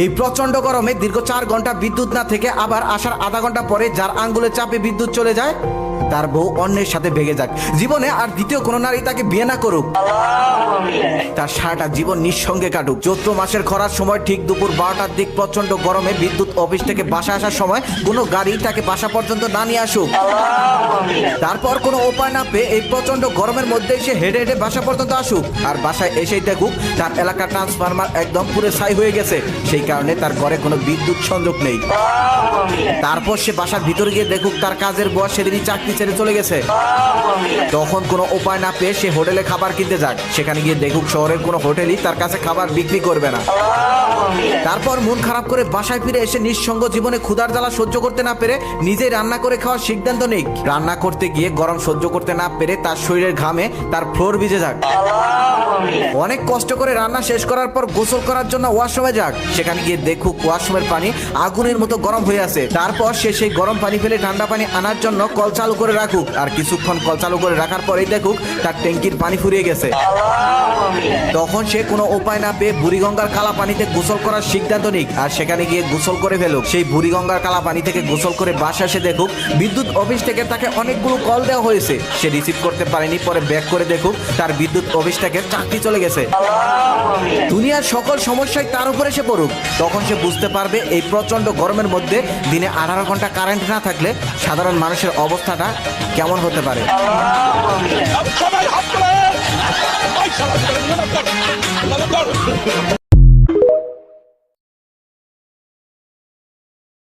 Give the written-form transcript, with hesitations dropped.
এই প্রচন্ড গরমে দীর্ঘ 4 ঘন্টা বিদ্যুৎ না থেকে আবার আসার আধা ঘন্টা পরে যার আঙ্গুলে চাপে বিদ্যুৎ চলে যায়, তার বউ অন্যের সাথে ভেগে যাক, জীবনে আর দ্বিতীয় কোনো নারী তাকে বিয়ে না করুক, তার সারাটা জীবন নিঃসঙ্গে কাটুক। চৈত্র মাসের খরার সময় ঠিক দুপুর 12টার দিক প্রচন্ড গরমে বিদ্যুৎ অফিস থেকে বাসা আসার সময় কোনো গাড়ি তাকে বাসা পর্যন্ত না নিয়ে আসুক। তারপর কোনো উপায় না পেয়ে এই প্রচন্ড গরমের মধ্যে সে হেঁটে হেঁটে বাসা পর্যন্ত আসুক, আর বাসায় এসেই দেখুক তার এলাকার ট্রান্সফরমার একদম পুরো ছাই হয়ে গেছে, সেই কারণে তার ঘরে কোনো বিদ্যুৎ সংযোগ নেই। তারপর সে বাসার ভিতরে গিয়ে দেখুক তার কাজের বস সেদিনই চাকরি ছেড়ে চলে গেছে। তখন কোনো উপায় না পেয়ে সে হোটেলে খাবার কিনতে যাক, সেখানে গিয়ে দেখুক শহরের কোনো হোটেলই তার কাছে খাবার বিক্রি করবে না। তারপর মন খারাপ করে বাসায় ফিরে এসে নিঃসঙ্গ জীবনে ক্ষুধার জ্বালা সহ্য করতে না পেরে নিজেই রান্না করে খাওয়ার সিদ্ধান্ত নেই। রান্না করতে গিয়ে গরম সহ্য করতে না পেরে তার শরীরের ঘামে তার ফ্লোর ভিজে যাক। অনেক কষ্ট করে রান্না শেষ করার পর গোসল করার জন্য ওয়াশরুমে যাক, সেখানে গিয়ে দেখুক ওয়াশরুমের পানি আগুনের মতো গরম হয়ে আছে। তারপর সে সেই গরম পানি ফেলে ঠান্ডা পানি আনার জন্য কল চালু করে রাখুক, আর কিছুক্ষণ কল চালু করে রাখার পরেই দেখুক তার ট্যাঙ্কির পানি ফুরিয়ে গেছে। তখন সে কোনো উপায় না পেয়ে বুড়িগঙ্গার কালা পানিতে গোসল করার সিদ্ধান্ত নিক, আর সেখানে গিয়ে গোসল করে ফেলুক। সেই বুড়িগঙ্গার কালা পানি থেকে গোসল করে বাসা এসে দেখুক বিদ্যুৎ অফিস থেকে তাকে অনেকগুলো কল দেওয়া হয়েছে, সে রিসিভ করতে পারেনি। পরে ব্যাক করে দেখুক তার বিদ্যুৎ অফিস থেকে চাকরি চলে গেছে। দুনিয়ার সকল সমস্যায় তার উপরে এসে পড়ুক, তখন সে বুঝতে পারবে এই প্রচন্ড গরমের মধ্যে দিনে 18 ঘন্টা কারেন্ট না থাকলে সাধারণ মানুষের অবস্থাটা কেমন হতে পারে।